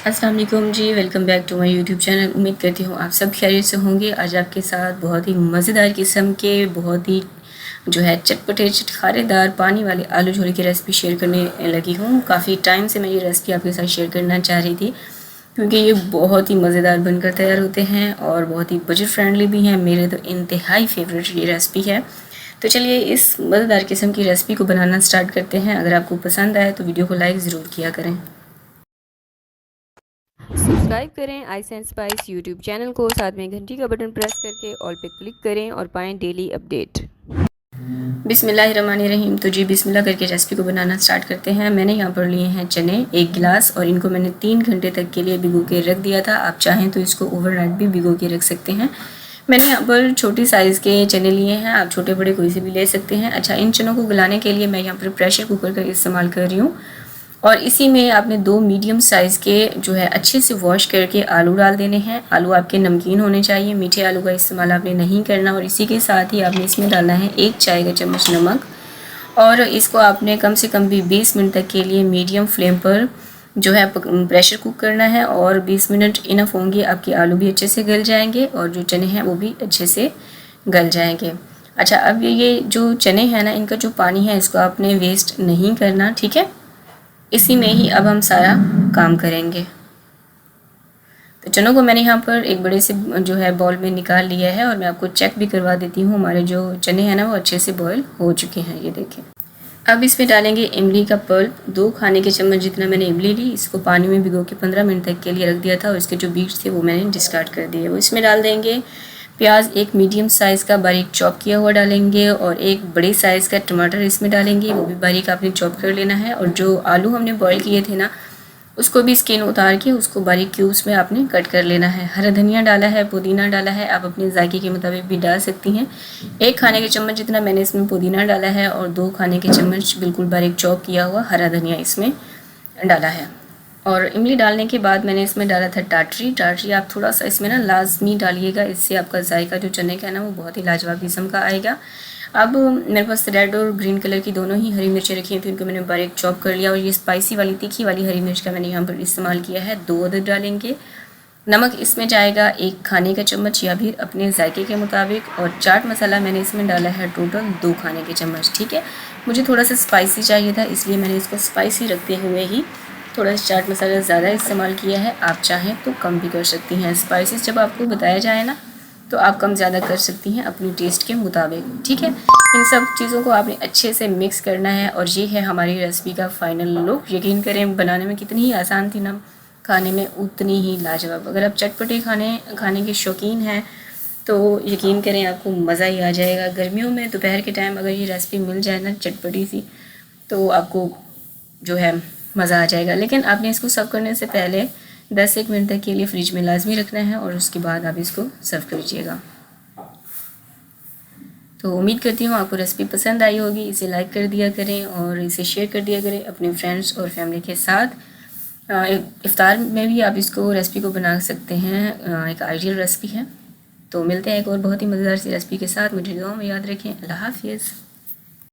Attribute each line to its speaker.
Speaker 1: अस्सलाम वालेकुम जी, welcome back to my YouTube channel. उम्मीद करती हूँ आप सब खैरियत से होंगे। आज आपके साथ बहुत ही मज़ेदार किस्म के बहुत ही जो है चटपटे चटखारेदार पानी वाले आलू छोले की रेसिपी शेयर करने लगी हूँ। काफ़ी टाइम से मैं ये रेसिपी आपके साथ शेयर करना चाह रही थी क्योंकि ये बहुत ही मज़ेदार बनकर तैयार होते हैं और बहुत ही बजट फ्रेंडली भी हैं। मेरे तो इंतहाई फेवरेट ये रेसिपी है। तो चलिए इस मज़ेदार किस्म की रेसिपी को बनाना स्टार्ट करते हैं। अगर आपको पसंद आए तो वीडियो को लाइक ज़रूर किया करें। सब्सक्राइब करें ice and spice YouTube channel को, साथ में घंटी का बटन प्रेस करके ऑल पे क्लिक करें और पाएं डेली अपडेट। बिस्मिल्लाहिर्रहमानिर्रहीम। तो जी बिस्मिल्लाह करके रेसिपी को बनाना स्टार्ट करते हैं। मैंने यहाँ पर लिए हैं चने 1 गिलास और इनको मैंने 3 घंटे तक के लिए भिगो के रख दिया था। आप चाहें तो इसको ओवरनाइट भी भिगो के रख सकते हैं। मैंने यहाँ पर छोटी साइज़ के चने लिए हैं, आप छोटे बड़े कोई से भी ले सकते हैं। अच्छा, इन चनों को गलाने के लिए मैं यहाँ पर प्रेशर कुकर का इस्तेमाल कर रही हूँ और इसी में आपने 2 मीडियम साइज़ के जो है अच्छे से वॉश करके आलू डाल देने हैं। आलू आपके नमकीन होने चाहिए, मीठे आलू का इस्तेमाल आपने नहीं करना। और इसी के साथ ही आपने इसमें डालना है 1 चाय का चम्मच नमक और इसको आपने कम से कम भी 20 मिनट तक के लिए मीडियम फ्लेम पर जो है प्रेशर कुक करना है। और 20 मिनट इनफ होंगे, आपके आलू भी अच्छे से गल जाएंगे और जो चने हैं वो भी अच्छे से गल जाएंगे। अच्छा, अब ये जो चने हैं ना, इनका जो पानी है इसको आपने वेस्ट नहीं करना, ठीक है। इसी में ही अब हम सारा काम करेंगे। तो चनों को मैंने यहाँ पर एक बड़े से जो है बॉल में निकाल लिया है और मैं आपको चेक भी करवा देती हूँ। हमारे जो चने हैं ना वो अच्छे से बॉयल हो चुके हैं, ये देखें। अब इसमें डालेंगे इमली का पल्प। 2 खाने के चम्मच जितना मैंने इमली ली, इसको पानी में भिगो के 15 मिनट तक के लिए रख दिया था और इसके जो बीज थे वो मैंने डिस्कार्ड कर दिए। वो इसमें डाल देंगे। प्याज 1 मीडियम साइज़ का बारीक चॉप किया हुआ डालेंगे और 1 बड़े साइज़ का टमाटर इसमें डालेंगे, वो भी बारीक आपने चॉप कर लेना है। और जो आलू हमने बॉईल किए थे ना, उसको भी स्किन उतार के उसको बारीक क्यूब्स में आपने कट कर लेना है। हरा धनिया डाला है, पुदीना डाला है, आप अपने जायके के मुताबिक भी डाल सकती हैं। 1 खाने के चम्मच जितना मैंने इसमें पुदीना डाला है और 2 खाने के चम्मच बिल्कुल बारीक चॉप किया हुआ हरा धनिया इसमें डाला है। और इमली डालने के बाद मैंने इसमें डाला था टाटरी आप थोड़ा सा इसमें ना लाजमी डालिएगा, इससे आपका जायका जो चने का है ना वो बहुत ही लाजवाब किस्म का आएगा। अब मेरे पास रेड और ग्रीन कलर की दोनों ही हरी मिर्चें रखी थी, उनको मैंने बारीक चॉप कर लिया और ये स्पाइसी वाली तीखी वाली हरी मिर्च का मैंने यहाँ पर इस्तेमाल किया है। 2 अदद डालेंगे। नमक इसमें जाएगा 1 खाने का चम्मच या फिर अपने जायके के मुताबिक। और चाट मसाला मैंने इसमें डाला है टोटल 2 खाने के चम्मच, ठीक है। मुझे थोड़ा सा स्पाइसी चाहिए था, इसलिए मैंने इसको स्पाइसी रखते हुए ही थोड़ा सा चाट मसाला ज़्यादा इस्तेमाल किया है। आप चाहें तो कम भी कर सकती हैं। स्पाइसेस जब आपको बताया जाए ना तो आप कम ज़्यादा कर सकती हैं अपनी टेस्ट के मुताबिक, ठीक है। इन सब चीज़ों को आपने अच्छे से मिक्स करना है और ये है हमारी रेसिपी का फाइनल लुक। यकीन करें बनाने में कितनी ही आसान थी ना, खाने में उतनी ही लाजवाब। अगर आप चटपटे खाने के शौकीन हैं तो यकीन करें आपको मज़ा ही आ जाएगा। गर्मियों में दोपहर के टाइम अगर ये रेसिपी मिल जाए ना चटपटी सी, तो आपको जो है मज़ा आ जाएगा। लेकिन आपने इसको सर्व करने से पहले 10-1 मिनट तक के लिए फ्रिज में लाजमी रखना है और उसके बाद आप इसको सर्व कीजिएगा। तो उम्मीद करती हूँ आपको रेसिपी पसंद आई होगी। इसे लाइक कर दिया करें और इसे शेयर कर दिया करें अपने फ्रेंड्स और फैमिली के साथ। इफ्तार में भी आप इसको रेसिपी को बना सकते हैं, एक आइडियल रेसिपी है। तो मिलते हैं एक और बहुत ही मज़ेदार सी रेसिपी के साथ। मुझे दुआ में याद रखें। अल्लाह हाफिज़।